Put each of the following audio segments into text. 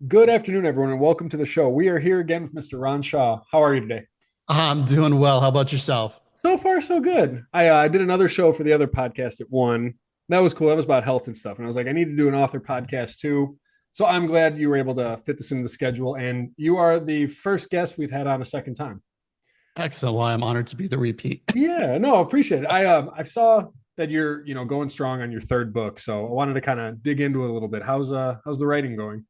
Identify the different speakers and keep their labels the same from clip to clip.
Speaker 1: Good afternoon, everyone, and welcome to the show. We are here again with Mr. Ron Shaw. How are you today?
Speaker 2: I'm doing well. How about yourself?
Speaker 1: So far, so good. I did another show for the other podcast at one. That was cool. That was about health and stuff. And I was like, I need to do an author podcast too. So I'm glad you were able to fit this into the schedule. And you are the first guest we've had on a second time.
Speaker 2: Excellent. Well, I'm honored to be the repeat.
Speaker 1: Yeah, no, appreciate it. I saw that you're going strong on your third book. So I wanted to kind of dig into it a little bit. How's the writing going?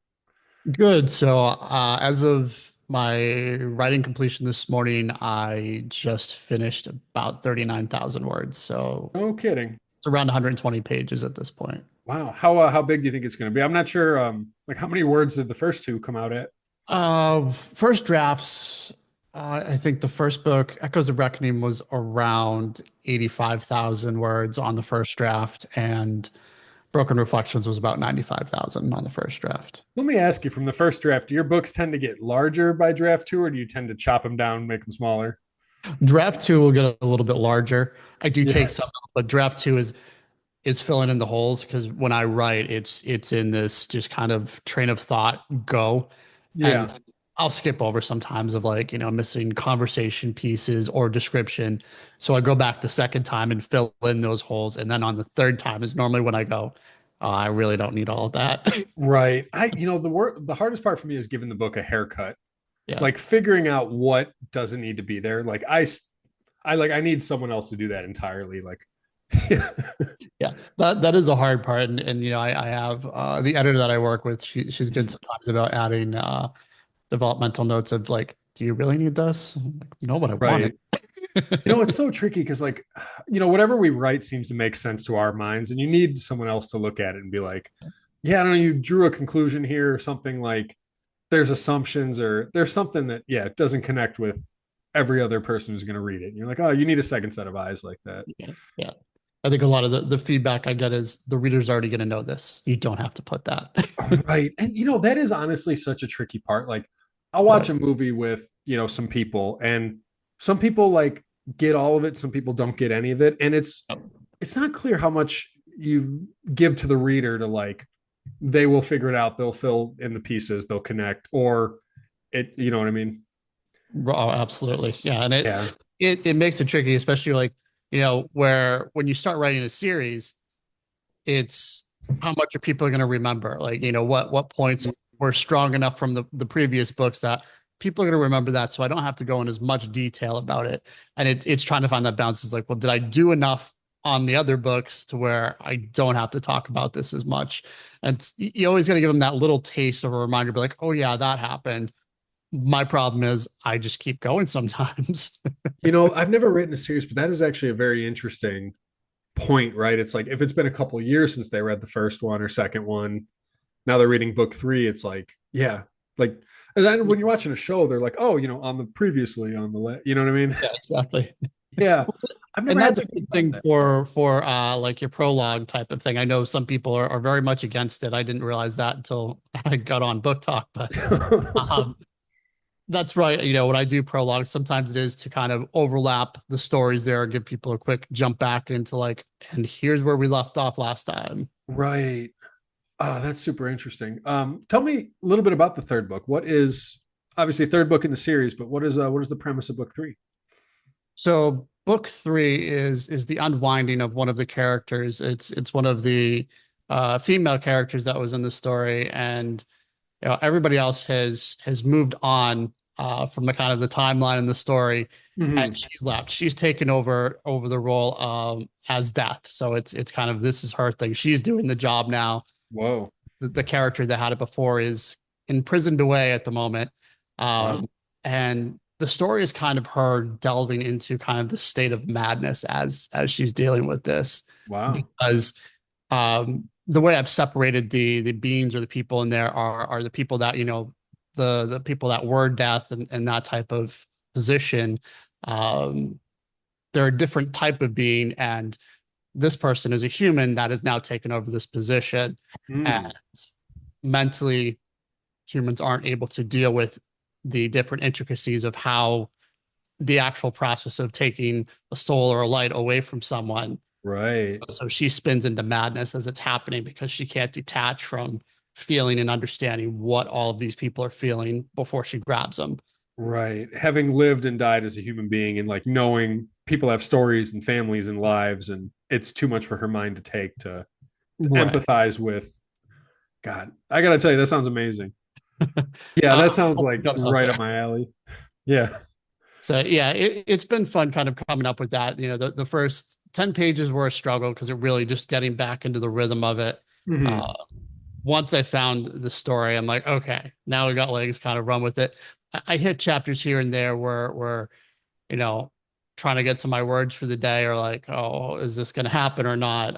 Speaker 2: Good. As of my writing completion this morning, I just finished about 39,000 words. So
Speaker 1: No kidding.
Speaker 2: it's around 120 pages at this point.
Speaker 1: Wow. How big do you think it's going to be? I'm not sure. Like how many words did the first two come out at?
Speaker 2: First drafts, I think the first book, Echoes of Reckoning, was around 85,000 words on the first draft, and Broken Reflections was about 95,000 on the first draft.
Speaker 1: Let me ask you from the first draft, do your books tend to get larger by draft two, or do you tend to chop them down, make them smaller?
Speaker 2: Draft two will get a little bit larger. I do take
Speaker 1: Yeah.
Speaker 2: some, but draft two is filling in the holes because when I write, it's in this just kind of train of thought go,
Speaker 1: Yeah.
Speaker 2: and I'll skip over sometimes of like missing conversation pieces or description. So I go back the second time and fill in those holes, and then on the third time is normally when I go, oh, I really don't need all of that.
Speaker 1: Right. The hardest part for me is giving the book a haircut,
Speaker 2: Yeah.
Speaker 1: like figuring out what doesn't need to be there. I need someone else to do that entirely. Like,
Speaker 2: Yeah, that is a hard part, and I have the editor that I work with. She's good sometimes about adding developmental notes of like, do you really need this? I'm like, no, but I want
Speaker 1: right.
Speaker 2: it.
Speaker 1: It's so tricky because whatever we write seems to make sense to our minds, and you need someone else to look at it and be like, yeah, I don't know, you drew a conclusion here or something, like there's assumptions or there's something that, yeah, it doesn't connect with every other person who's going to read it. And you're like, oh, you need a second set of eyes like that.
Speaker 2: Yeah, yeah. I think a lot of the feedback I get is the reader's already going to know this. You don't have to put that.
Speaker 1: Right. And that is honestly such a tricky part. Like I'll watch
Speaker 2: Right.
Speaker 1: a movie with, some people, and some people like get all of it, some people don't get any of it. And it's not clear how much you give to the reader to like they will figure it out, they'll fill in the pieces, they'll connect, or you know what I mean?
Speaker 2: Oh, absolutely. Yeah, and
Speaker 1: Yeah.
Speaker 2: it makes it tricky, especially like where when you start writing a series, it's how much are people going to remember? Like, what points were strong enough from the previous books that people are going to remember that. So I don't have to go in as much detail about it. And it's trying to find that balance. Is like, well, did I do enough on the other books to where I don't have to talk about this as much? And you always got to give them that little taste of a reminder, be like, oh yeah, that happened. My problem is I just keep going sometimes.
Speaker 1: I've never written a series, but that is actually a very interesting point, right? It's like if it's been a couple of years since they read the first one or second one, now they're reading book three. It's like, yeah, like, and then when you're watching a show, they're like, oh, on the previously on you know what I mean?
Speaker 2: Yeah, exactly.
Speaker 1: Yeah, I've never
Speaker 2: And
Speaker 1: had
Speaker 2: that's
Speaker 1: to
Speaker 2: a
Speaker 1: think
Speaker 2: good
Speaker 1: about
Speaker 2: thing
Speaker 1: that.
Speaker 2: for like your prologue type of thing. I know some people are very much against it. I didn't realize that until I got on Book Talk, but um, that's right. When I do prologue, sometimes it is to kind of overlap the stories there, give people a quick jump back into like, and here's where we left off last time.
Speaker 1: Right. Oh, that's super interesting. Tell me a little bit about the third book. What is obviously third book in the series, but what is the premise of book three?
Speaker 2: So book three is the unwinding of one of the characters. It's one of the female characters that was in the story, and everybody else has moved on from the kind of the timeline in the story, and
Speaker 1: Mm-hmm.
Speaker 2: she's left. She's taken over the role as Death. So it's kind of this is her thing. She's doing the job now.
Speaker 1: Whoa.
Speaker 2: The character that had it before is imprisoned away at the moment,
Speaker 1: Wow.
Speaker 2: um, and the story is kind of her delving into kind of the state of madness as she's dealing with this
Speaker 1: Wow.
Speaker 2: because the way I've separated the beings or the people in there are the people that the people that were death and that type of position. Um, they're a different type of being, and this person is a human that has now taken over this position,
Speaker 1: Mm.
Speaker 2: and mentally humans aren't able to deal with the different intricacies of how the actual process of taking a soul or a light away from someone.
Speaker 1: Right.
Speaker 2: So she spins into madness as it's happening because she can't detach from feeling and understanding what all of these people are feeling before she grabs them.
Speaker 1: Right. Having lived and died as a human being and like knowing people have stories and families and lives, and it's too much for her mind to take to
Speaker 2: Right.
Speaker 1: empathize with. God, I gotta tell you, that sounds amazing. Yeah, that
Speaker 2: I
Speaker 1: sounds
Speaker 2: hope
Speaker 1: like
Speaker 2: it jumps out
Speaker 1: right up
Speaker 2: there.
Speaker 1: my alley. Yeah.
Speaker 2: So yeah, it's been fun kind of coming up with that. You know, the first 10 pages were a struggle because it really just getting back into the rhythm of it.
Speaker 1: Hmm.
Speaker 2: Uh, Once I found the story, I'm like, okay, now we got legs, kind of run with it. I hit chapters here and there where you know, trying to get to my words for the day or like, oh, is this going to happen or not?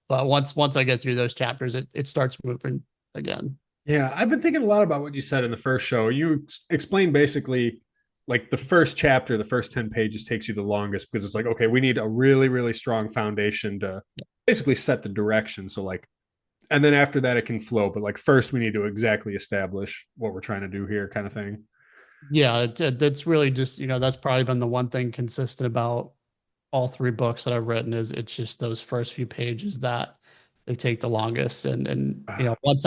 Speaker 2: But once I get through those chapters, it starts moving again.
Speaker 1: Yeah, I've been thinking a lot about what you said in the first show. You explained basically like the first chapter, the first 10 pages takes you the longest because it's like, okay, we need a really, really strong foundation to basically set the direction. So, like, and then after that, it can flow. But like, first, we need to exactly establish what we're trying to do here, kind of thing.
Speaker 2: Yeah, that's really just, that's probably been the one thing consistent about all three books that I've written is it's just those first few pages that they take the longest. And
Speaker 1: Ah,
Speaker 2: once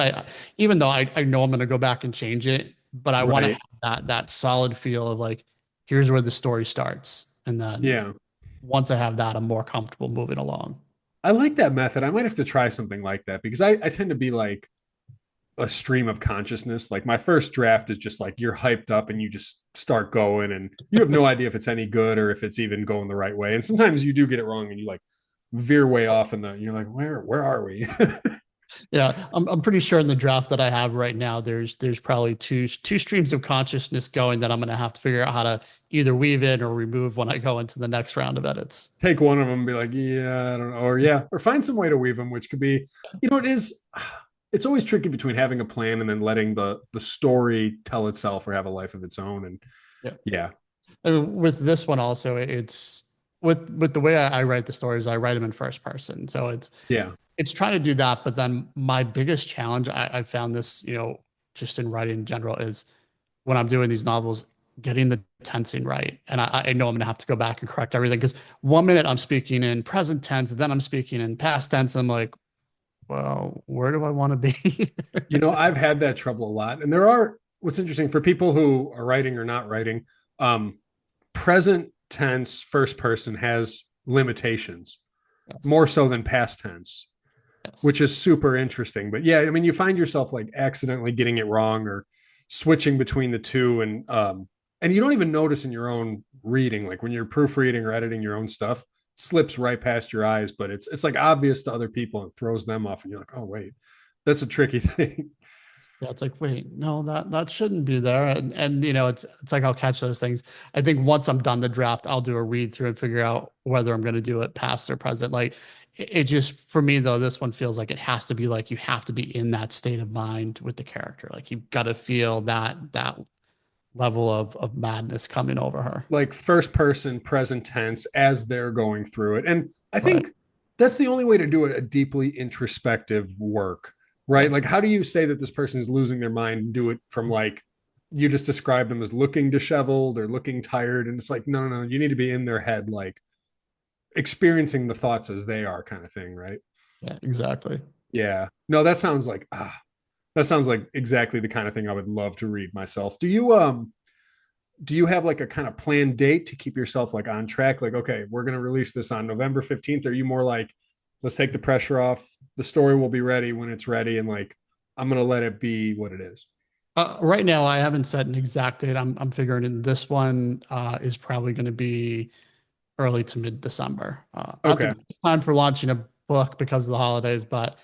Speaker 2: even though I know I'm going to go back and change it, but I want to
Speaker 1: right.
Speaker 2: have that solid feel of like, here's where the story starts. And then
Speaker 1: Yeah.
Speaker 2: once I have that, I'm more comfortable moving along.
Speaker 1: I like that method. I might have to try something like that because I tend to be like, a stream of consciousness. Like my first draft is just like you're hyped up and you just start going and you have no idea if it's any good or if it's even going the right way. And sometimes you do get it wrong and you like veer way off in the you're like, where are we?
Speaker 2: Yeah, I'm pretty sure in the draft that I have right now, there's probably two streams of consciousness going that I'm gonna have to figure out how to either weave in or remove when I go into the next round of edits.
Speaker 1: Take one of them and be like, yeah, I don't know. Or yeah, or find some way to weave them, which could be, it is it's always tricky between having a plan and then letting the story tell itself or have a life of its own. And
Speaker 2: Yeah.
Speaker 1: yeah,
Speaker 2: And with this one also, it's with the way I write the stories, I write them in first person. So
Speaker 1: yeah.
Speaker 2: it's trying to do that. But then my biggest challenge, I found this, just in writing in general, is when I'm doing these novels, getting the tensing right. And I know I'm going to have to go back and correct everything because one minute I'm speaking in present tense, then I'm speaking in past tense. I'm like, well, where do I want to be?
Speaker 1: I've had that trouble a lot. And there are what's interesting for people who are writing or not writing, um, present tense first person has limitations more
Speaker 2: Yes.
Speaker 1: so than past tense,
Speaker 2: Yes.
Speaker 1: which is super interesting. But yeah, I mean, you find yourself like accidentally getting it wrong or switching between the two, and you don't even notice in your own reading, like when you're proofreading or editing your own stuff, slips right past your eyes, but it's like obvious to other people and throws them off, and you're like, oh wait, that's a tricky thing.
Speaker 2: Yeah, it's like, wait, no, that shouldn't be there. And it's like I'll catch those things. I think once I'm done the draft, I'll do a read through and figure out whether I'm going to do it past or present. Like it just for me though, this one feels like it has to be like you have to be in that state of mind with the character. Like you've got to feel that level of madness coming over her.
Speaker 1: Like first person present tense as they're going through it. And I
Speaker 2: Right.
Speaker 1: think that's the only way to do it, a deeply introspective work, right?
Speaker 2: Yeah.
Speaker 1: Like how do you say that this person is losing their mind and do it from like you just described them as looking disheveled or looking tired, and it's like no, you need to be in their head, like experiencing the thoughts as they are, kind of thing, right?
Speaker 2: Yeah, exactly.
Speaker 1: Yeah, no, that sounds like exactly the kind of thing I would love to read myself. Do you have like a kind of planned date to keep yourself like on track? Like, okay, we're going to release this on November 15th. Are you more like, let's take the pressure off. The story will be ready when it's ready. And like, I'm going to let it be what it is.
Speaker 2: Right now, I haven't set an exact date. I'm figuring in this one is probably going to be early to mid December. Not the
Speaker 1: Okay.
Speaker 2: best time for launching a book because of the holidays, but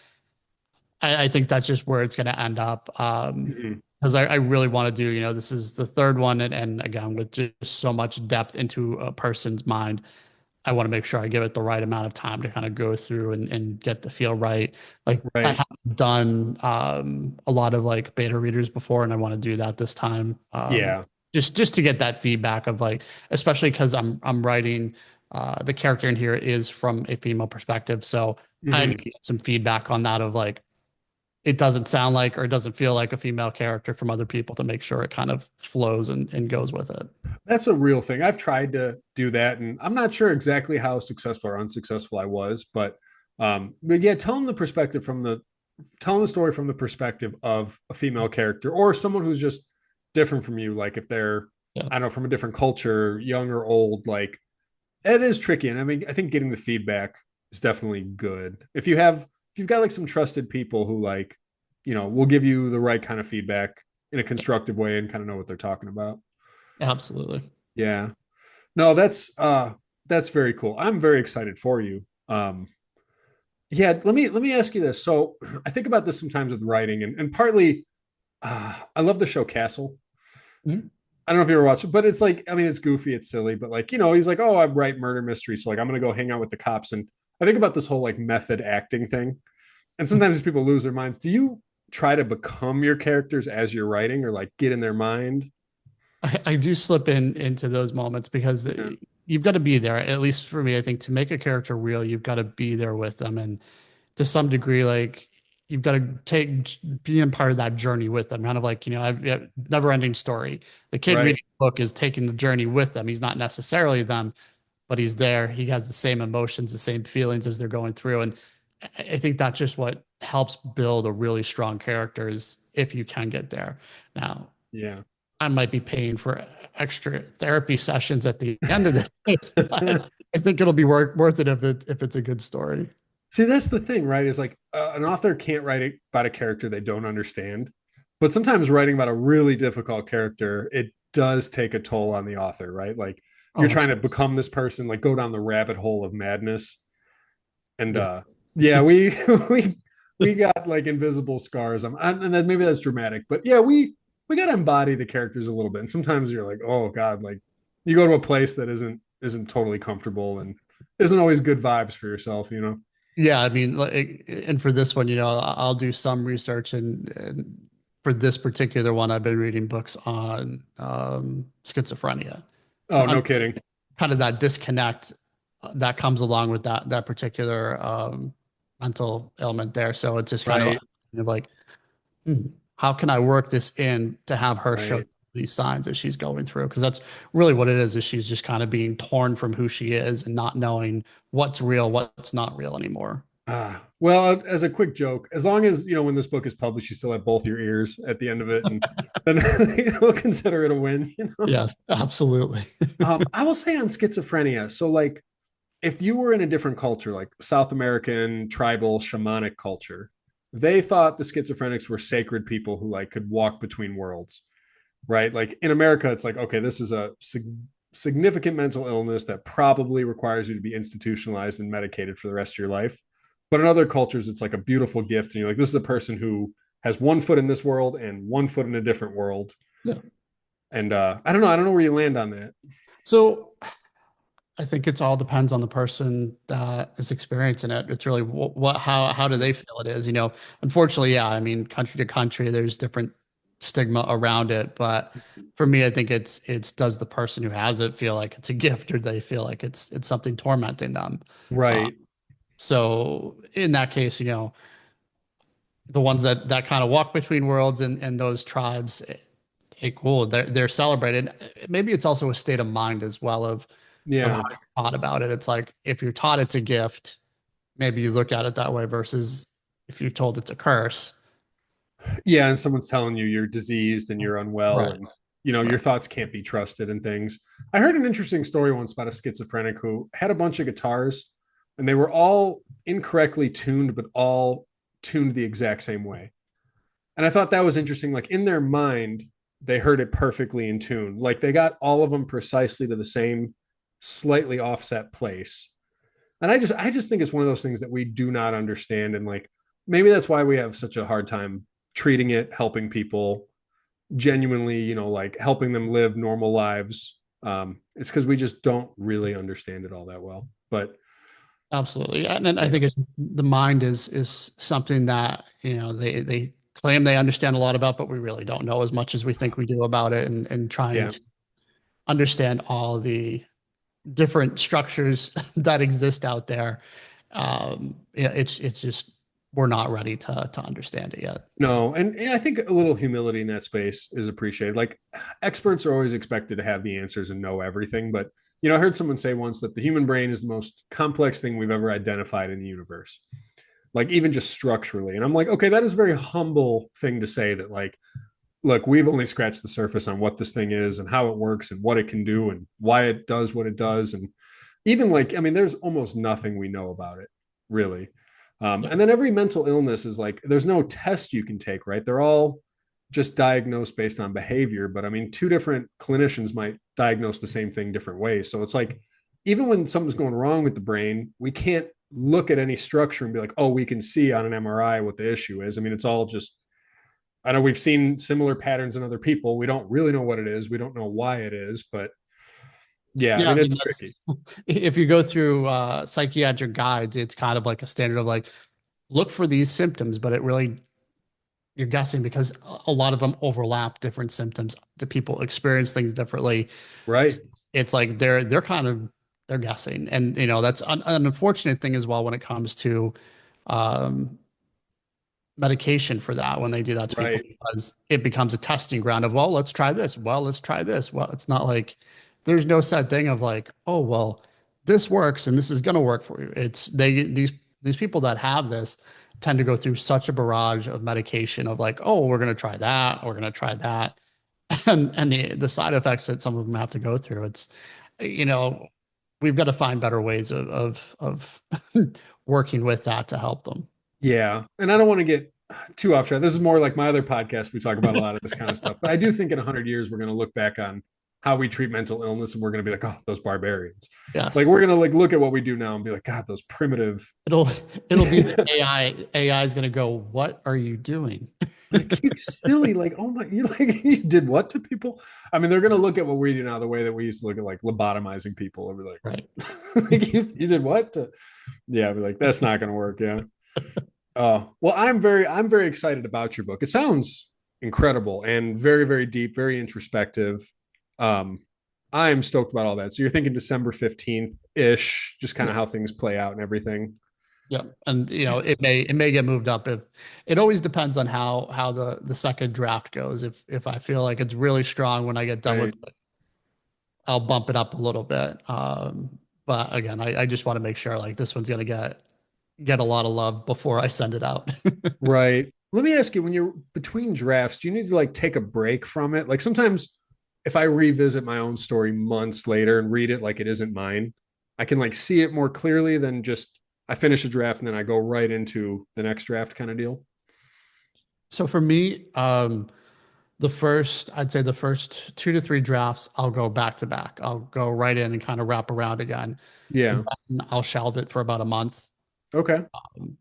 Speaker 2: I think that's just where it's going to end up.
Speaker 1: Mhm.
Speaker 2: Because I really want to do, this is the third one, and again, with just so much depth into a person's mind, I want to make sure I give it the right amount of time to kind of go through and get the feel right. Like I
Speaker 1: Right.
Speaker 2: have done a lot of like beta readers before, and I want to do that this time.
Speaker 1: Yeah.
Speaker 2: Just to get that feedback of like, especially because I'm writing the character in here is from a female perspective, so I need
Speaker 1: Hmm.
Speaker 2: to get some feedback on that of like it doesn't sound like or it doesn't feel like a female character from other people to make sure it kind of flows and goes with it.
Speaker 1: That's a real thing. I've tried to do that, and I'm not sure exactly how successful or unsuccessful I was, but yeah, tell them the perspective from telling the story from the perspective of a female character or someone who's just different from you, like if they're,
Speaker 2: Yeah,
Speaker 1: I don't know, from a different culture, young or old, like it is tricky. And I mean, I think getting the feedback is definitely good. If you've got like some trusted people who like, will give you the right kind of feedback in a constructive way and kind of know what they're talking about.
Speaker 2: absolutely.
Speaker 1: Yeah. No, that's very cool. I'm very excited for you. Yeah, let me ask you this. So I think about this sometimes with writing, and partly I love the show Castle.
Speaker 2: Mhm.
Speaker 1: I don't know if you ever watched it, but it's like, I mean, it's goofy, it's silly, but like, he's like, oh, I write murder mysteries, so like I'm gonna go hang out with the cops. And I think about this whole like method acting thing. And sometimes people lose their minds. Do you try to become your characters as you're writing or like get in their mind?
Speaker 2: I do slip in into those moments because
Speaker 1: Yeah.
Speaker 2: you've got to be there. At least for me, I think to make a character real, you've got to be there with them, and to some degree, like you've got to take being part of that journey with them. Kind of like I've never ending story. The kid
Speaker 1: Right.
Speaker 2: reading the book is taking the journey with them. He's not necessarily them, but he's there. He has the same emotions, the same feelings as they're going through, and I think that's just what helps build a really strong character is if you can get there. Now,
Speaker 1: Yeah.
Speaker 2: I might be paying for extra therapy sessions at the end of this, but I think it'll be worth it if it's a good story.
Speaker 1: See, that's the thing, right? Is like an author can't write about a character they don't understand. But sometimes writing about a really difficult character, it does take a toll on the author, right? Like you're
Speaker 2: Oh,
Speaker 1: trying to
Speaker 2: absolutely.
Speaker 1: become this person, like go down the rabbit hole of madness. And
Speaker 2: Yeah.
Speaker 1: yeah, we we got like invisible scars. And then maybe that's dramatic, but yeah, we got to embody the characters a little bit. And sometimes you're like, oh God, like you go to a place that isn't totally comfortable and isn't always good vibes for yourself.
Speaker 2: Yeah, I mean, like, and for this one, I'll do some research, and for this particular one, I've been reading books on schizophrenia to
Speaker 1: Oh, no kidding.
Speaker 2: kind of that disconnect that comes along with that particular mental ailment there. So it's just
Speaker 1: Right.
Speaker 2: kind of like, hmm, how can I work this in to have her show
Speaker 1: Right.
Speaker 2: these signs that she's going through? Because that's really what it is she's just kind of being torn from who she is and not knowing what's real, what's not real anymore.
Speaker 1: Well, as a quick joke, as long as when this book is published, you still have both your ears at the end of it, and then we'll consider it a win.
Speaker 2: Yes, absolutely.
Speaker 1: I will say on schizophrenia. So, like, if you were in a different culture, like South American, tribal, shamanic culture, they thought the schizophrenics were sacred people who like could walk between worlds, right? Like in America, it's like, okay, this is a significant mental illness that probably requires you to be institutionalized and medicated for the rest of your life. But in other cultures, it's like a beautiful gift. And you're like, this is a person who has one foot in this world and one foot in a different world.
Speaker 2: Yeah.
Speaker 1: And I don't know. I don't know where you land on that.
Speaker 2: So I think it's all depends on the person that is experiencing it. It's really how do they feel it is, Unfortunately, yeah, I mean, country to country, there's different stigma around it. But for me, I think it's does the person who has it feel like it's a gift or they feel like it's something tormenting them. Uh,
Speaker 1: Right.
Speaker 2: so in that case, the ones that kind of walk between worlds and those tribes, hey, cool, they're celebrated. Maybe it's also a state of mind as well of how
Speaker 1: Yeah.
Speaker 2: you're taught about it. It's like if you're taught it's a gift, maybe you look at it that way versus if you're told it's a curse.
Speaker 1: Yeah. And someone's telling you you're diseased and you're unwell
Speaker 2: Right.
Speaker 1: and,
Speaker 2: Right.
Speaker 1: your thoughts can't be trusted and things. I heard an interesting story once about a schizophrenic who had a bunch of guitars and they were all incorrectly tuned, but all tuned the exact same way. And I thought that was interesting. Like in their mind, they heard it perfectly in tune. Like they got all of them precisely to the same slightly offset place. And I just think it's one of those things that we do not understand. And like maybe that's why we have such a hard time treating it, helping people genuinely, like helping them live normal lives. It's because we just don't really understand it all that well. But
Speaker 2: Absolutely. And then I
Speaker 1: yeah,
Speaker 2: think it's the mind is something that, they claim they understand a lot about, but we really don't know as much as we think we do about it and trying
Speaker 1: yeah.
Speaker 2: to understand all the different structures that exist out there. Yeah, it's just we're not ready to understand it yet.
Speaker 1: No, and I think a little humility in that space is appreciated. Like experts are always expected to have the answers and know everything, but I heard someone say once that the human brain is the most complex thing we've ever identified in the universe. like even just structurally. And I'm like, okay, that is a very humble thing to say, that like, look, we've only scratched the surface on what this thing is and how it works and what it can do and why it does what it does. And even like, I mean, there's almost nothing we know about it, really.
Speaker 2: Yeah.
Speaker 1: And then every mental illness is like, there's no test you can take, right? They're all just diagnosed based on behavior. But I mean, two different clinicians might diagnose the same thing different ways. So it's like, even when something's going wrong with the brain, we can't look at any structure and be like, oh, we can see on an MRI what the issue is. I mean, it's all just, I know we've seen similar patterns in other people. We don't really know what it is. We don't know why it is, but yeah, I
Speaker 2: Yeah, I
Speaker 1: mean,
Speaker 2: mean
Speaker 1: it's
Speaker 2: that's
Speaker 1: tricky.
Speaker 2: if you go through psychiatric guides, it's kind of like a standard of like look for these symptoms, but it really you're guessing because a lot of them overlap different symptoms. The people experience things differently.
Speaker 1: Right.
Speaker 2: It's like they're kind of they're guessing, and that's an unfortunate thing as well when it comes to um, medication for that when they do that to people
Speaker 1: Right.
Speaker 2: because it becomes a testing ground of, well, let's try this. Well, let's try this. Well, it's not like there's no set thing of like, oh, well, this works and this is going to work for you. It's these people that have this tend to go through such a barrage of medication of like, oh, we're going to try that, we're going to try that. And the side effects that some of them have to go through, it's you know, we've got to find better ways of working with that to help them.
Speaker 1: Yeah. And I don't want to get too off track. This is more like my other podcast. We talk about a lot of this kind of stuff. But I do think in 100 years, we're going to look back on how we treat mental illness and we're going to be like, oh, those barbarians. Like,
Speaker 2: Yes.
Speaker 1: we're going to like look at what we do now and be like, God, those primitive.
Speaker 2: It'll it'll be the AI. AI is going to go, "What are you doing?"
Speaker 1: Like, you silly, like, oh my, you like, you did what to people? I mean, they're going to look at what we do now the way that we used to look at like lobotomizing people. And be
Speaker 2: Right.
Speaker 1: like, like you did what to, yeah, be like, that's not going to work. Yeah. Oh, well, I'm very excited about your book. It sounds incredible and very, very deep, very introspective. Um, I'm stoked about all that. So you're thinking December 15th ish, just kind
Speaker 2: Yeah.
Speaker 1: of how things play out and everything.
Speaker 2: Yeah. And it may get moved up if it always depends on how the second draft goes. If I feel like it's really strong when I get done with
Speaker 1: Right.
Speaker 2: it, I'll bump it up a little bit. But again, I just want to make sure like this one's gonna get a lot of love before I send it out.
Speaker 1: Right. Let me ask you, when you're between drafts, do you need to like take a break from it? Like sometimes if I revisit my own story months later and read it like it isn't mine, I can like see it more clearly than just I finish a draft and then I go right into the next draft kind of deal.
Speaker 2: So for me, I'd say the first 2 to 3 drafts, I'll go back to back. I'll go right in and kind of wrap around again.
Speaker 1: Yeah.
Speaker 2: Then I'll shelve it for about a month.
Speaker 1: Okay.
Speaker 2: Um,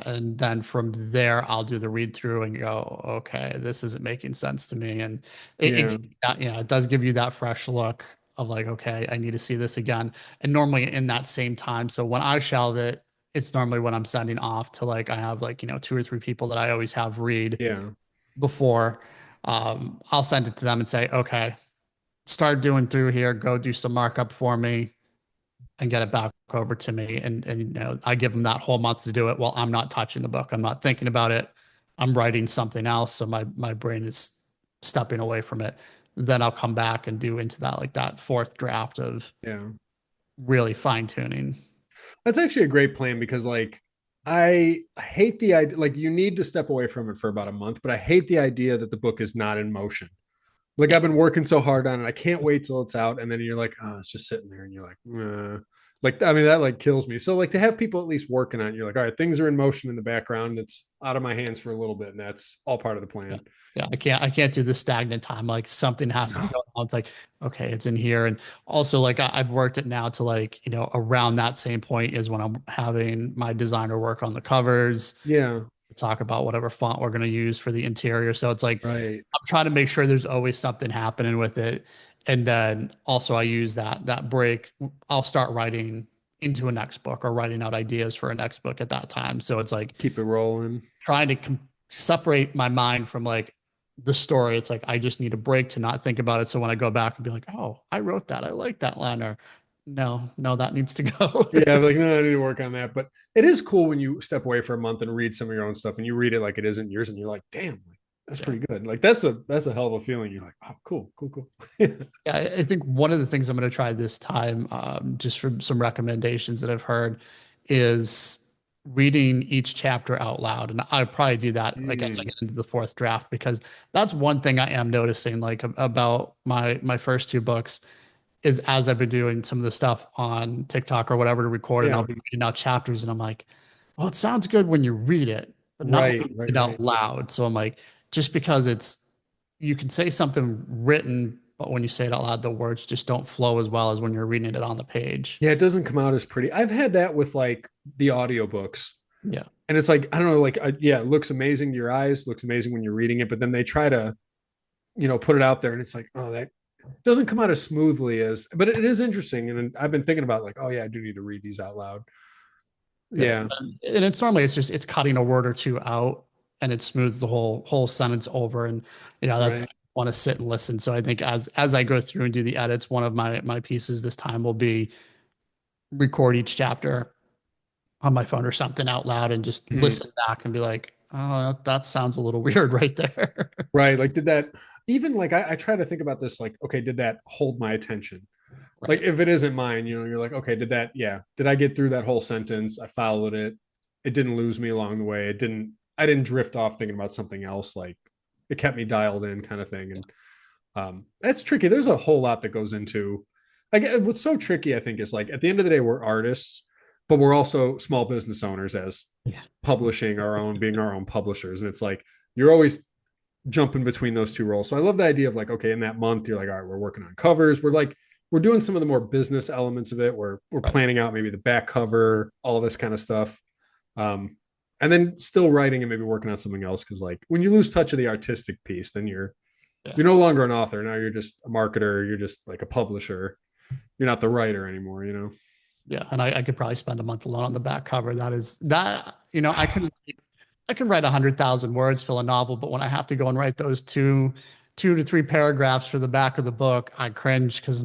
Speaker 2: and then from there, I'll do the read through and go, okay, this isn't making sense to me. And
Speaker 1: Yeah.
Speaker 2: it does give you that fresh look of like, okay, I need to see this again. And normally in that same time. So when I shelve it, it's normally when I'm sending off to like, I have like, 2 or 3 people that I always have read
Speaker 1: Yeah.
Speaker 2: before. I'll send it to them and say, okay, start doing through here, go do some markup for me and get it back over to me. And I give them that whole month to do it while I'm not touching the book. I'm not thinking about it. I'm writing something else. So my brain is stepping away from it. Then I'll come back and do into that like that fourth draft of
Speaker 1: Yeah.
Speaker 2: really fine tuning.
Speaker 1: That's actually a great plan because like I hate the idea, like you need to step away from it for about a month, but I hate the idea that the book is not in motion. Like
Speaker 2: Yeah.
Speaker 1: I've been working so hard on it. I can't wait till it's out. And then you're like, oh, it's just sitting there. And you're like, like, I mean, that like kills me. So like to have people at least working on it, you're like, all right, things are in motion in the background. It's out of my hands for a little bit. And that's all part of the
Speaker 2: Yeah.
Speaker 1: plan.
Speaker 2: Yeah. I can't do the stagnant time. Like something has to be
Speaker 1: No.
Speaker 2: going on. It's like, okay, it's in here. And also like I've worked it now to like, around that same point is when I'm having my designer work on the covers,
Speaker 1: Yeah.
Speaker 2: talk about whatever font we're going to use for the interior. So it's like
Speaker 1: Right.
Speaker 2: I'm trying to make sure there's always something happening with it. And then also I use that break. I'll start writing into a next book or writing out ideas for a next book at that time. So it's like
Speaker 1: Keep it rolling.
Speaker 2: trying to separate my mind from like the story. It's like I just need a break to not think about it. So when I go back and be like, oh, I wrote that. I like that line. Or no, no, that needs to go.
Speaker 1: Yeah, like no, I need to work on that. But it is cool when you step away for a month and read some of your own stuff and you read it like it isn't yours and you're like, damn, like, that's
Speaker 2: Yeah.
Speaker 1: pretty good. Like that's a hell of a feeling. You're like, oh, cool, cool, cool.
Speaker 2: Yeah, I think one of the things I'm going to try this time, just from some recommendations that I've heard, is reading each chapter out loud. And I probably do that like as I
Speaker 1: Mm,
Speaker 2: get into the fourth draft, because that's one thing I am noticing like about my first two books is as I've been doing some of the stuff on TikTok or whatever to record, and I'll
Speaker 1: yeah.
Speaker 2: be reading out chapters, and I'm like, well, it sounds good when you read it, but not when
Speaker 1: Right.
Speaker 2: you
Speaker 1: Right.
Speaker 2: read it
Speaker 1: Right.
Speaker 2: out loud. So I'm like, just because it's you can say something written, but when you say it out loud, the words just don't flow as well as when you're reading it on the page.
Speaker 1: Yeah, it doesn't come out as pretty. I've had that with like the audiobooks.
Speaker 2: Yeah.
Speaker 1: And it's like, I don't know, like, yeah, it looks amazing to your eyes, looks amazing when you're reading it, but then they try to, put it out there and it's like, oh, that doesn't come out as smoothly as, but it is interesting. And I've been thinking about like, oh, yeah, I do need to read these out loud.
Speaker 2: Yeah.
Speaker 1: Yeah.
Speaker 2: And it's normally it's cutting a word or two out and it smooths the whole sentence over. And that's I
Speaker 1: Right.
Speaker 2: want to sit and listen. So I think as I go through and do the edits, one of my pieces this time will be record each chapter on my phone or something out loud and just
Speaker 1: Mhm.
Speaker 2: listen back and be like, oh, that sounds a little weird right there.
Speaker 1: Right. Like, did that even like, I try to think about this, like, okay, did that hold my attention? Like,
Speaker 2: Right.
Speaker 1: if it isn't mine, you're like, okay, did I get through that whole sentence? I followed it. It didn't lose me along the way. I didn't drift off thinking about something else. Like, it kept me dialed in kind of thing. And that's tricky. There's a whole lot that goes into like what's so tricky, I think, is like at the end of the day, we're artists, but we're also small business owners as
Speaker 2: Yeah.
Speaker 1: publishing our own, being our own publishers. And it's like you're always jumping between those two roles. So I love the idea of like, okay, in that month, you're like, all right, we're working on covers. We're doing some of the more business elements of it. We're
Speaker 2: Right.
Speaker 1: planning out maybe the back cover, all this kind of stuff. Um, and then still writing and maybe working on something else. Cause like when you lose touch of the artistic piece, then
Speaker 2: Yeah.
Speaker 1: you're no longer an author. Now you're just a marketer. You're just like a publisher. You're not the writer anymore.
Speaker 2: Yeah. And I could probably spend a month alone on the back cover. That is that, I can write 100,000 words, fill a novel, but when I have to go and write those two to three paragraphs for the back of the book, I cringe because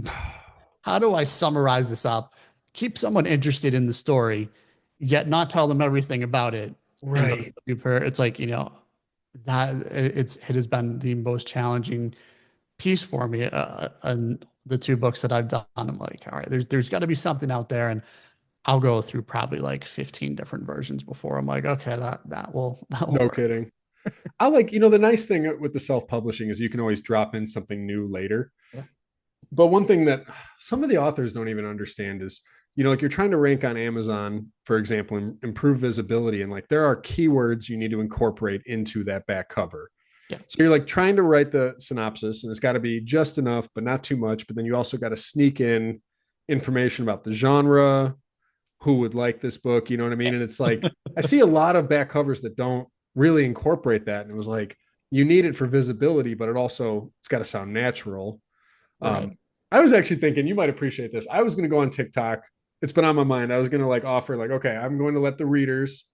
Speaker 2: how do I summarize this up, keep someone interested in the story, yet not tell them everything about it in those
Speaker 1: Right.
Speaker 2: it's like, that it has been the most challenging piece for me. And the two books that I've done, I'm like, all right, there's got to be something out there. And I'll go through probably like 15 different versions before I'm like, okay, that will
Speaker 1: No
Speaker 2: work.
Speaker 1: kidding. I like, the nice thing with the self publishing is you can always drop in something new later.
Speaker 2: Yeah.
Speaker 1: But one thing that some of the authors don't even understand is, like you're trying to rank on Amazon, for example, and improve visibility. And like there are keywords you need to incorporate into that back cover.
Speaker 2: Yeah.
Speaker 1: So you're like trying to write the synopsis and it's got to be just enough, but not too much. But then you also got to sneak in information about the genre, who would like this book, you know what I mean? And it's like, I see a lot of back covers that don't really incorporate that. And it was like, you need it for visibility, but it's got to sound natural.
Speaker 2: Right.
Speaker 1: Um, I was actually thinking you might appreciate this. I was going to go on TikTok. It's been on my mind. I was going to like offer like, okay, I'm going to let the readers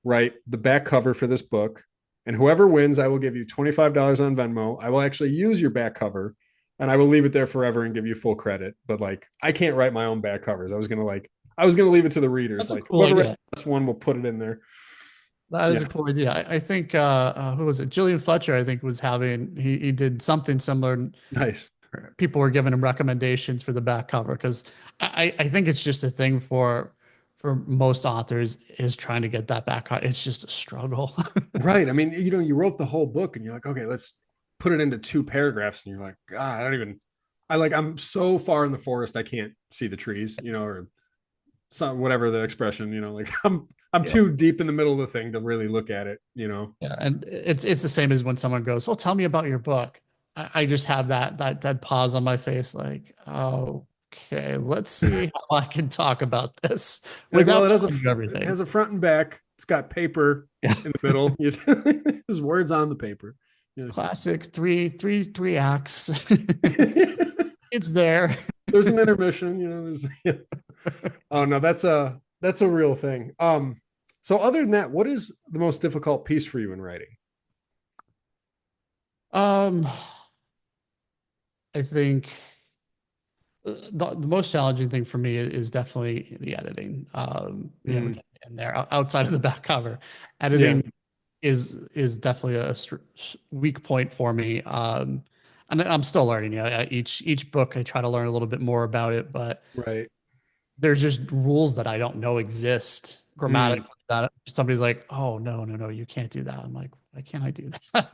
Speaker 1: write the back cover for this book, and whoever wins, I will give you $25 on Venmo. I will actually use your back cover, and I will leave it there forever and give you full credit. But like, I can't write my own back covers. I was going to leave it to the readers.
Speaker 2: That's a
Speaker 1: Like
Speaker 2: cool
Speaker 1: whoever writes
Speaker 2: idea.
Speaker 1: this one, will put it in there.
Speaker 2: That is
Speaker 1: Yeah,
Speaker 2: a cool idea. I think who was it? Jillian Fletcher, I think, was having he did something similar.
Speaker 1: nice.
Speaker 2: People were giving him recommendations for the back cover because I think it's just a thing for most authors is trying to get that back cover. It's just a struggle.
Speaker 1: Right. I mean, you wrote the whole book and you're like, okay, let's put it into two paragraphs. And you're like, God, I'm so far in the forest, I can't see the trees, or some, whatever the expression, like I'm
Speaker 2: Yeah.
Speaker 1: too deep in the middle of the thing to really look at it.
Speaker 2: Yeah, and it's the same as when someone goes, "Oh, tell me about your book." I just have that pause on my face, like, okay, let's see how I can talk about this
Speaker 1: You're like, well,
Speaker 2: without telling you
Speaker 1: it
Speaker 2: everything.
Speaker 1: has a front and back. It's got paper
Speaker 2: Yeah,
Speaker 1: in the middle. There's words on the paper. Yeah.
Speaker 2: classic three acts. It's there.
Speaker 1: There's an intermission, there's yeah. Oh no, that's a real thing. So other than that, what is the most difficult piece for you in writing?
Speaker 2: Um, I think the most challenging thing for me is definitely the editing.
Speaker 1: Mm,
Speaker 2: Getting in there outside of the back cover,
Speaker 1: yeah,
Speaker 2: editing is definitely a weak point for me. And I'm still learning. Each book I try to learn a little bit more about it, but
Speaker 1: right.
Speaker 2: there's just rules that I don't know exist
Speaker 1: Mm.
Speaker 2: grammatically that somebody's like, oh no, no, no, you can't do that. I'm like, why can't I do that?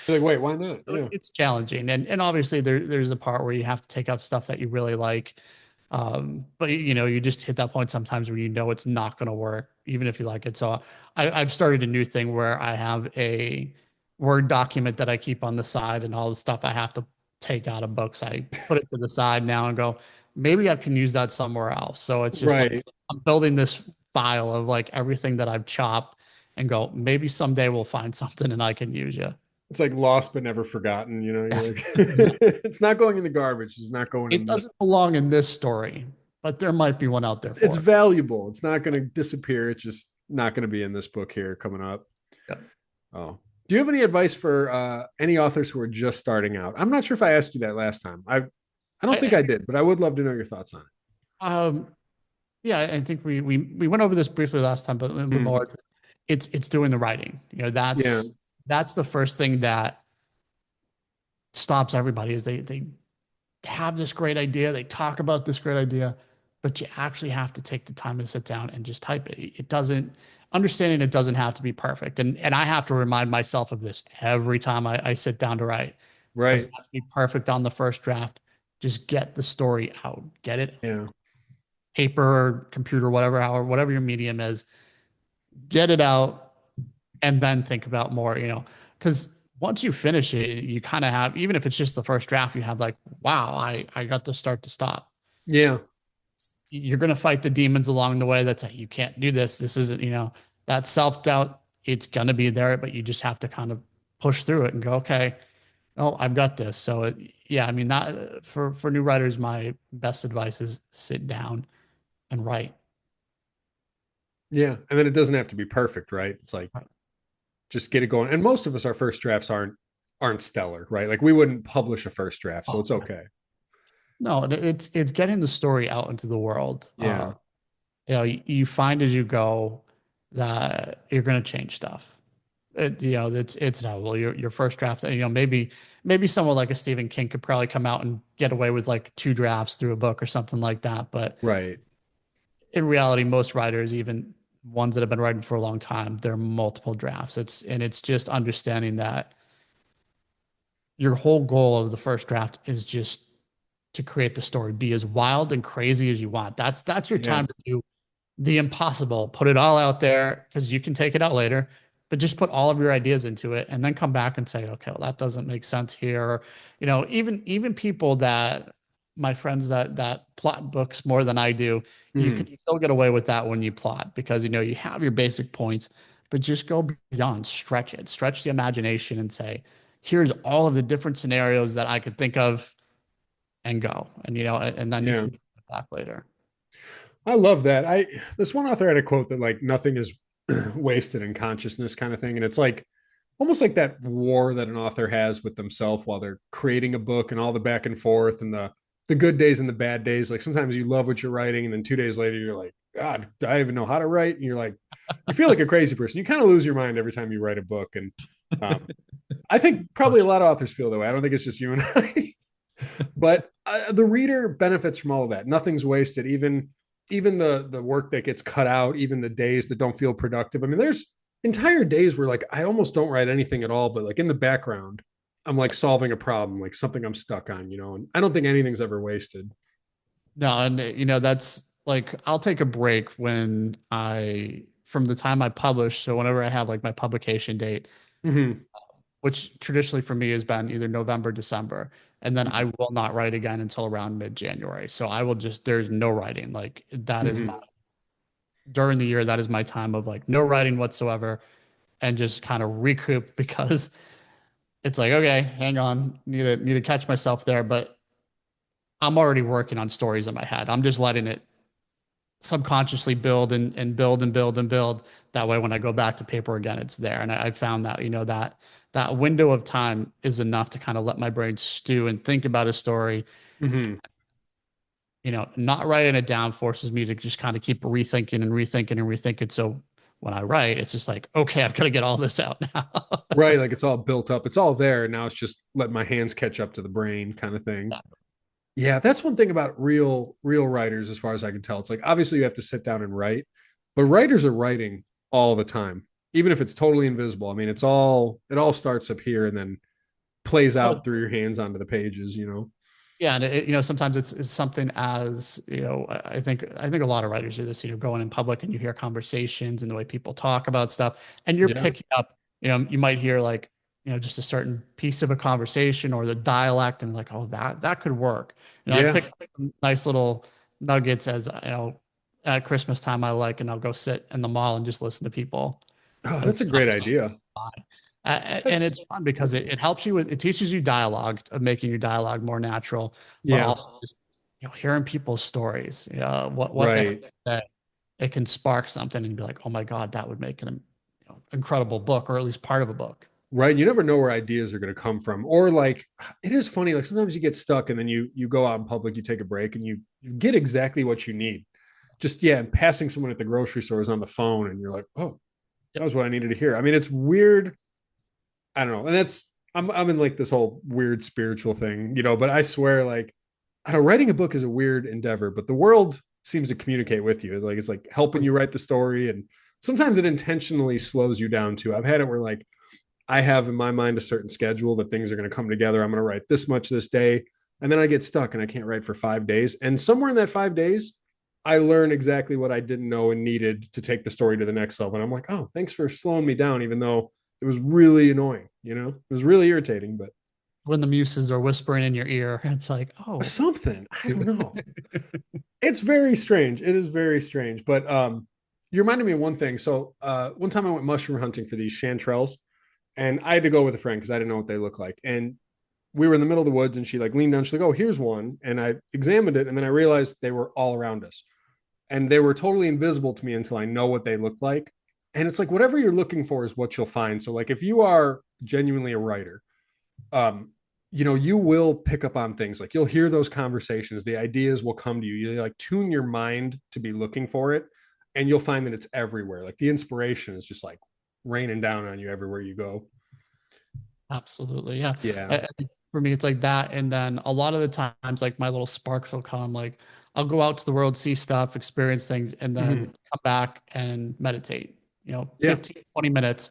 Speaker 1: You're like, wait, why not?
Speaker 2: So
Speaker 1: Yeah.
Speaker 2: it's challenging. And obviously there's a part where you have to take out stuff that you really like. But you know, you just hit that point sometimes where you know it's not going to work, even if you like it. So I've started a new thing where I have a Word document that I keep on the side, and all the stuff I have to take out of books, I put it to the side now and go, maybe I can use that somewhere else. So it's just like
Speaker 1: Right.
Speaker 2: I'm building this file of like everything that I've chopped and go, maybe someday we'll find something and I can use you.
Speaker 1: It's like lost but never forgotten, you know. You're like it's not going in the garbage. It's not going
Speaker 2: It
Speaker 1: in the
Speaker 2: doesn't belong in this story, but there might be one out there
Speaker 1: it's
Speaker 2: for it.
Speaker 1: valuable. It's not going to disappear. It's just not going to be in this book here coming up.
Speaker 2: Yeah.
Speaker 1: Oh. Do you have any advice for any authors who are just starting out? I'm not sure if I asked you that last time. I don't think
Speaker 2: I
Speaker 1: I
Speaker 2: think,
Speaker 1: did, but I would love to know your thoughts on
Speaker 2: um, yeah, I think we went over this briefly last time, but a little
Speaker 1: it.
Speaker 2: bit
Speaker 1: Mm.
Speaker 2: more. It's doing the writing. You know,
Speaker 1: Yeah.
Speaker 2: that's the first thing that stops everybody is they have this great idea, they talk about this great idea, but you actually have to take the time to sit down and just type it. It doesn't understanding it doesn't have to be perfect. And I have to remind myself of this every time I sit down to write. It
Speaker 1: Right.
Speaker 2: doesn't have to be perfect on the first draft. Just get the story out. Get it
Speaker 1: Yeah.
Speaker 2: paper, computer, whatever, however, whatever your medium is, get it out and then think about more, you know, because once you finish it, you kind of have, even if it's just the first draft, you have like, wow, I got to start to stop.
Speaker 1: Yeah.
Speaker 2: You're going to fight the demons along the way. That's like, you can't do this. This isn't, you know, that self doubt, it's going to be there, but you just have to kind of push through it and go, okay, oh, I've got this. So, yeah, I mean, that for new writers, my best advice is sit down and write.
Speaker 1: Yeah. And then it doesn't have to be perfect, right? It's like just get it going. And most of us, our first drafts aren't stellar, right? Like we wouldn't publish a first draft, so
Speaker 2: Oh,
Speaker 1: it's okay.
Speaker 2: no, it's getting the story out into the world.
Speaker 1: Yeah.
Speaker 2: You know, you find as you go that you're going to change stuff. You know, it's inevitable. Your first draft, you know, maybe someone like a Stephen King could probably come out and get away with like two drafts through a book or something like that. But
Speaker 1: Right.
Speaker 2: in reality, most writers, even ones that have been writing for a long time, there are multiple drafts. It's just understanding that your whole goal of the first draft is just to create the story, be as wild and crazy as you want. That's your
Speaker 1: Yeah.
Speaker 2: time to do the impossible. Put it all out there because you can take it out later, but just put all of your ideas into it and then come back and say, okay, well, that doesn't make sense here. Or, you know, even people that my friends that plot books more than I do, you can
Speaker 1: Mhm.
Speaker 2: still get away with that when you plot because you know you have your basic points, but just go beyond, stretch it, stretch the imagination and say, here's all of the different scenarios that I could think of and go. And you know, and then you
Speaker 1: Yeah.
Speaker 2: can get back later.
Speaker 1: I love that. I This one author had a quote that like nothing is wasted in consciousness kind of thing. And it's like almost like that war that an author has with themselves while they're creating a book and all the back and forth and the good days and the bad days. Like sometimes you love what you're writing, and then 2 days later you're like, God, do I even know how to write? And you're like, you feel like a crazy person. You kind of lose your mind every time you write a book. And I think probably a lot of authors feel that way. I don't think it's just you and I. But the reader benefits from all of that. Nothing's wasted. Even the work that gets cut out, even the days that don't feel productive. I mean, there's entire days where like I almost don't write anything at all, but like in the background, I'm like solving a problem, like something I'm stuck on, you know. And I don't think anything's ever wasted.
Speaker 2: No, and you know, that's like I'll take a break when from the time I publish. So whenever I have like my publication date,
Speaker 1: Mm-hmm.
Speaker 2: which traditionally for me has been either November, December, and then I will not write again until around mid-January. So I will just there's no writing. Like that is my
Speaker 1: Mm-hmm.
Speaker 2: during the year, that is my time of like no writing whatsoever and just kind of recoup because it's like, okay, hang on, need to catch myself there. But I'm already working on stories in my head. I'm just letting it subconsciously build and build and build and build. That way, when I go back to paper again, it's there. And I found that, you know, that window of time is enough to kind of let my brain stew and think about a story.
Speaker 1: Mm-hmm.
Speaker 2: You know, not writing it down forces me to just kind of keep rethinking and rethinking and rethinking. So when I write, it's just like, okay, I've got to get all this out now.
Speaker 1: Right. Like it's all built up. It's all there. Now it's just letting my hands catch up to the brain kind of thing. Yeah, that's one thing about real writers, as far as I can tell. It's like obviously you have to sit down and write, But writers are writing all the time, even if it's totally invisible. I mean, it all starts up here and then plays
Speaker 2: Oh,
Speaker 1: out through your hands onto the pages, you know?
Speaker 2: yeah, and sometimes it's something as I think a lot of writers do this. Going in public and you hear conversations and the way people talk about stuff, and you're
Speaker 1: Yeah.
Speaker 2: picking up. You might hear like just a certain piece of a conversation or the dialect, and like, oh, that could work. I
Speaker 1: Yeah.
Speaker 2: pick nice little nuggets as at Christmas time I like, and I'll go sit in the mall and just listen to people
Speaker 1: Oh,
Speaker 2: as
Speaker 1: that's a great idea.
Speaker 2: and
Speaker 1: That's
Speaker 2: it's fun because it helps you with it teaches you dialogue of making your dialogue more natural, but
Speaker 1: yeah,
Speaker 2: also just hearing people's stories, what they have
Speaker 1: right.
Speaker 2: to say. It can spark something and be like, oh my God, that would make an incredible book, or at least part of a book.
Speaker 1: Right. You never know where ideas are going to come from. Or like it is funny, like sometimes you get stuck and then you go out in public, you take a break and you get exactly what you need. Just yeah, and passing someone at the grocery store is on the phone and you're like, "Oh, that
Speaker 2: Yep.
Speaker 1: was what I needed to hear." I mean, it's weird. I don't know. And that's I'm in like this whole weird spiritual thing, you know, but I swear like I don't know, writing a book is a weird endeavor, but the world seems to communicate with you. Like it's like helping you write the story and sometimes it intentionally slows you down too. I've had it where like I have in my mind a certain schedule that things are going to come together. I'm going to write this much this day. And then I get stuck and I can't write for 5 days. And somewhere in that 5 days, I learn exactly what I didn't know and needed to take the story to the next level. And I'm like, oh, thanks for slowing me down, even though it was really annoying. You know, it was really irritating, but
Speaker 2: When the muses are whispering in your ear, it's like, oh,
Speaker 1: something, I don't know. It's very strange. It is very strange. But you reminded me of one thing. So one time I went mushroom hunting for these chanterelles and I had to go with a friend because I didn't know what they look like. And we were in the middle of the woods and she like leaned down. She's like, oh, here's one. And I examined it and then I realized they were all around us and they were totally invisible to me until I know what they look like. And it's like whatever you're looking for is what you'll find. So like if you are genuinely a writer, um, you know, you will pick up on things like you'll hear those conversations, the ideas will come to you. You like tune your mind to be looking for it, and you'll find that it's everywhere. Like the inspiration is just like raining down on you everywhere you go.
Speaker 2: absolutely. Yeah.
Speaker 1: Yeah.
Speaker 2: I think for me, it's like that. And then a lot of the times, like my little sparks will come. Like I'll go out to the world, see stuff, experience things, and then
Speaker 1: Mm-hmm.
Speaker 2: come back and meditate,
Speaker 1: Yeah.
Speaker 2: 15, 20 minutes.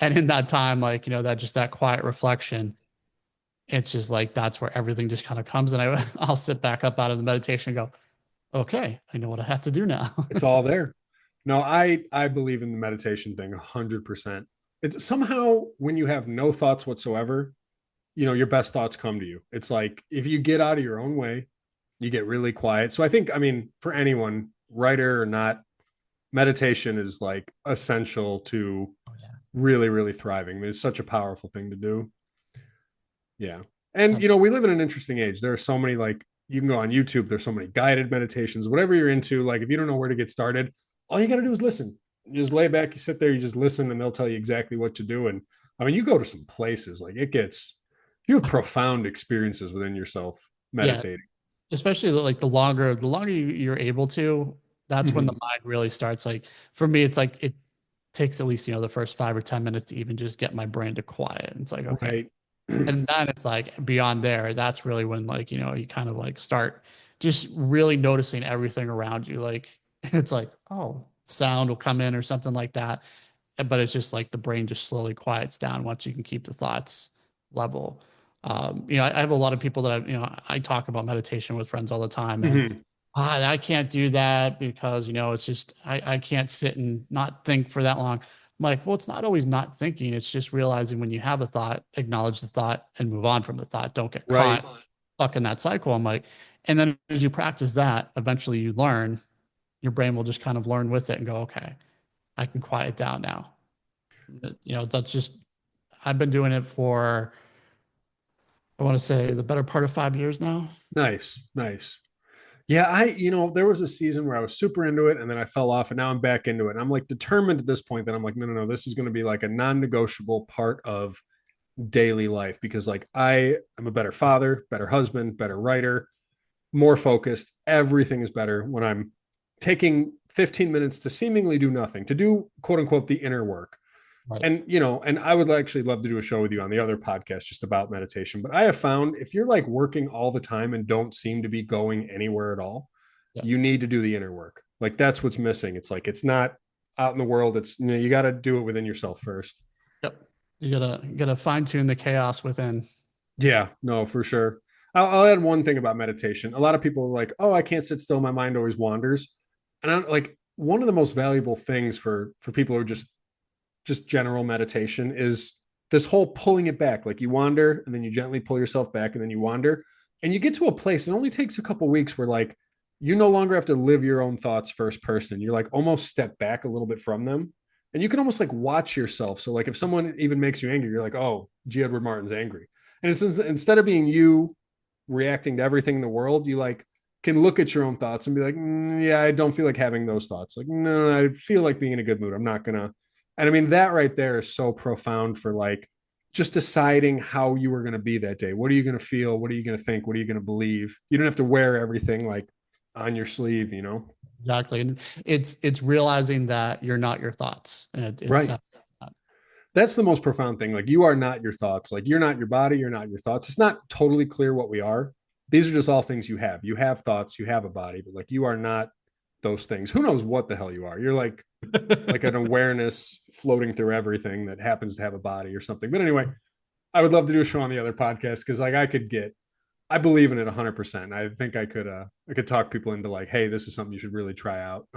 Speaker 2: And in that time, like, that quiet reflection, it's just like that's where everything just kind of comes. And I'll sit back up out of the meditation and go, okay, I know what I have to do now.
Speaker 1: It's all there. No, I believe in the meditation thing 100%. It's somehow when you have no thoughts whatsoever, you know, your best thoughts come to you. It's like if you get out of your own way, you get really quiet. So I think, I mean, for anyone, writer or not, meditation is like essential to
Speaker 2: Oh, yeah.
Speaker 1: really, really thriving. I mean, it's such a powerful thing to do. Yeah. And, you
Speaker 2: Um,
Speaker 1: know, we live in an interesting age. There are so many, like, you can go on YouTube, there's so many guided meditations, whatever you're into. Like, if you don't know where to get started, all you got to do is listen. You just lay back, you sit there, you just listen, and they'll tell you exactly what to do. And I mean, you go to some places, like, you have profound experiences within yourself
Speaker 2: yeah.
Speaker 1: meditating.
Speaker 2: Especially like the longer you're able to, that's when the
Speaker 1: Mhm.
Speaker 2: mind really starts. Like for me, it's like it takes at least, the first 5 or 10 minutes to even just get my brain to quiet. And it's like, okay.
Speaker 1: Right.
Speaker 2: And then it's like beyond there, that's really when like, you kind of like start just really noticing everything around you. Like it's like, oh, sound will come in or something like that. But it's just like the brain just slowly quiets down once you can keep the thoughts level. I have a lot of people that I talk about meditation with friends all the time, and
Speaker 1: Mhm.
Speaker 2: I can't do that because it's just I can't sit and not think for that long. I'm like, well, it's not always not thinking. It's just realizing when you have a thought, acknowledge the thought and move on from the thought. Don't get
Speaker 1: Right.
Speaker 2: caught stuck in that cycle. I'm like, and then as you practice that, eventually you learn, your brain will just kind of learn with it and go, okay, I can quiet down now. That's just I've been doing it for I want to say the better part of 5 years now.
Speaker 1: Nice. Nice. Yeah, you know, there was a season where I was super into it and then I fell off and now I'm back into it. And I'm like determined at this point that I'm like, no, no, no, this is going to be like a non negotiable part of daily life because like I am a better father, better husband, better writer, more focused. Everything is better when I'm taking 15 minutes to seemingly do nothing, to do quote unquote the inner work.
Speaker 2: Right.
Speaker 1: And you know, and I would actually love to do a show with you on the other podcast just about meditation, but I have found if you're like working all the time and don't seem to be going anywhere at all,
Speaker 2: Yeah.
Speaker 1: you need to do the inner work. Like that's what's missing. It's like it's not out in the world, it's, you got to do it within yourself first.
Speaker 2: Yep. You gotta fine tune the chaos within.
Speaker 1: Yeah, no, for sure. I'll add one thing about meditation. A lot of people are like, oh, I can't sit still. My mind always wanders. And I'm like, one of the most valuable things for people who are just general meditation is this whole pulling it back. Like you wander and then you gently pull yourself back and then you wander and you get to a place. It only takes a couple weeks where like you no longer have to live your own thoughts first person. You're like almost step back a little bit from them. And you can almost like watch yourself. So like if someone even makes you angry, you're like, oh, G. Edward Martin's angry. And it's instead of being you reacting to everything in the world, you like can look at your own thoughts and be like, yeah, I don't feel like having those thoughts. Like, no, I feel like being in a good mood. I'm not gonna. And I mean, that right there is so profound for like just deciding how you were going to be that day. What are you going to feel? What are you going to think? What are you going to believe? You don't have to wear everything like on your sleeve, you know?
Speaker 2: Exactly. And it's realizing that you're not your thoughts. And
Speaker 1: Right. That's the most profound thing. Like you are not your thoughts. Like you're not your body. You're not your thoughts. It's not totally clear what we are. These are just all things you have. You have thoughts. You have a body, but like you are not those things. Who knows what the hell you are? You're like an awareness floating through everything that happens to have a body or something. But anyway, I would love to do a show on the other podcast because like I believe in it 100%. I think I could talk people into like, hey, this is something you should really try out.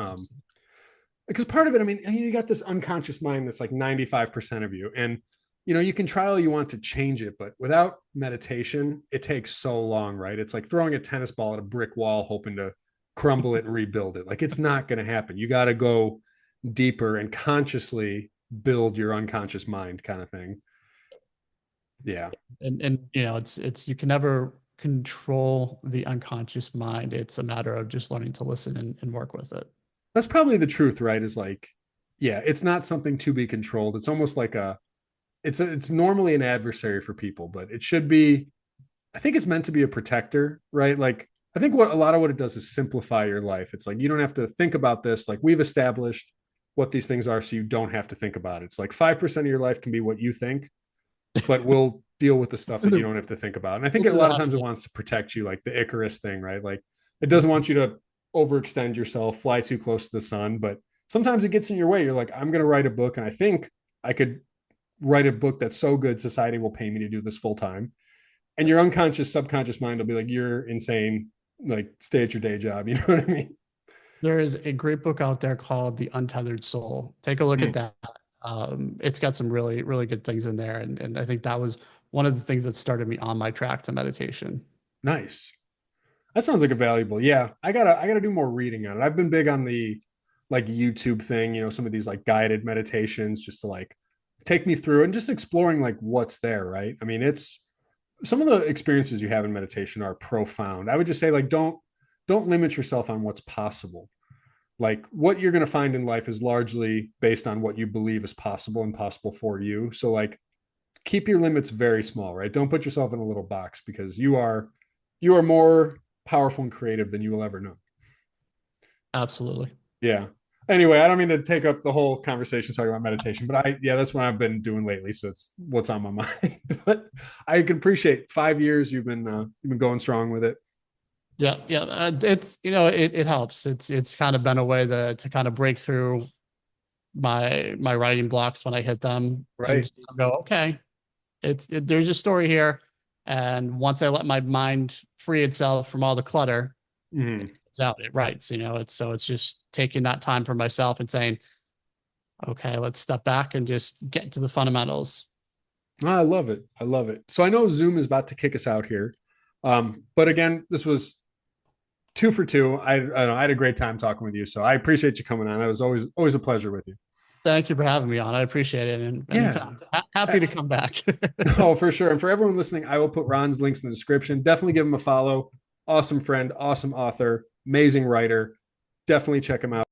Speaker 1: Because part of it, I mean, you got this unconscious mind that's like 95% of you. And, you can try all you want to change it, but without meditation, it takes so long, right? It's like throwing a tennis ball at a brick wall, hoping to crumble it and rebuild it. Like it's not going to happen. You got to go deeper and consciously build your unconscious mind kind of thing. Yeah.
Speaker 2: And it's you can never control the unconscious mind. It's a matter of just learning to listen and work with it.
Speaker 1: That's probably the truth, right? Is like, yeah, it's not something to be controlled. It's almost like it's normally an adversary for people, but it should be, I think it's meant to be a protector, right? Like, I think what a lot of what it does is simplify your life. It's like, you don't have to think about this. Like we've established what these things are. So you don't have to think about it. It's like 5% of your life can be what you think, but we'll deal with the stuff that you don't have to think about. And I think a lot of times it wants to protect you, like the Icarus thing, right? Like it doesn't want you to overextend yourself, fly too close to the sun, but sometimes it gets in your way. You're like, I'm going to write a book and I think I could write a book that's so good society will pay me to do this full time. And your unconscious, subconscious mind will be like, you're insane. Like stay at your day job. You know what I mean?
Speaker 2: There is a great book out there called The Untethered Soul. Take a look at that. It's got some really, really good things in there. And I think that was one of the things that started me on my track to meditation.
Speaker 1: Nice. That sounds like a valuable. Yeah, I gotta do more reading on it. I've been big on the like YouTube thing, some of these like guided meditations just to like take me through and just exploring like what's there, right? I mean, it's some of the experiences you have in meditation are profound. I would just say like don't limit yourself on what's possible. Like what you're going to find in life is largely based on what you believe is possible and possible for you. So like keep your limits very small, right? Don't put yourself in a little box because you are more powerful and creative than you will ever know.
Speaker 2: Absolutely.
Speaker 1: Yeah. Anyway, I don't mean to take up the whole conversation talking about meditation, but yeah, that's what I've been doing lately. So it's what's on my mind. But I can appreciate 5 years you've been going strong with it.
Speaker 2: Yeah, yeah. It's it helps. It's kind of been a way to kind of break through my writing blocks when I hit them and
Speaker 1: Right.
Speaker 2: go, okay, there's a story here. And once I let my mind free itself from all the clutter,
Speaker 1: Mm.
Speaker 2: it's out. It writes. It's just taking that time for myself and saying, okay, let's step back and just get to the fundamentals.
Speaker 1: I love it. I love it. So I know Zoom is about to kick us out here. But again, this was two for two. I had a great time talking with you. So I appreciate you coming on. It was always a pleasure with you.
Speaker 2: Thank you for having me on. I appreciate it. And
Speaker 1: Yeah.
Speaker 2: anytime. Happy to come back.
Speaker 1: Oh, for sure. And for everyone listening, I will put Ron's links in the description. Definitely give him a follow. Awesome friend, awesome author, amazing writer. Definitely check him out.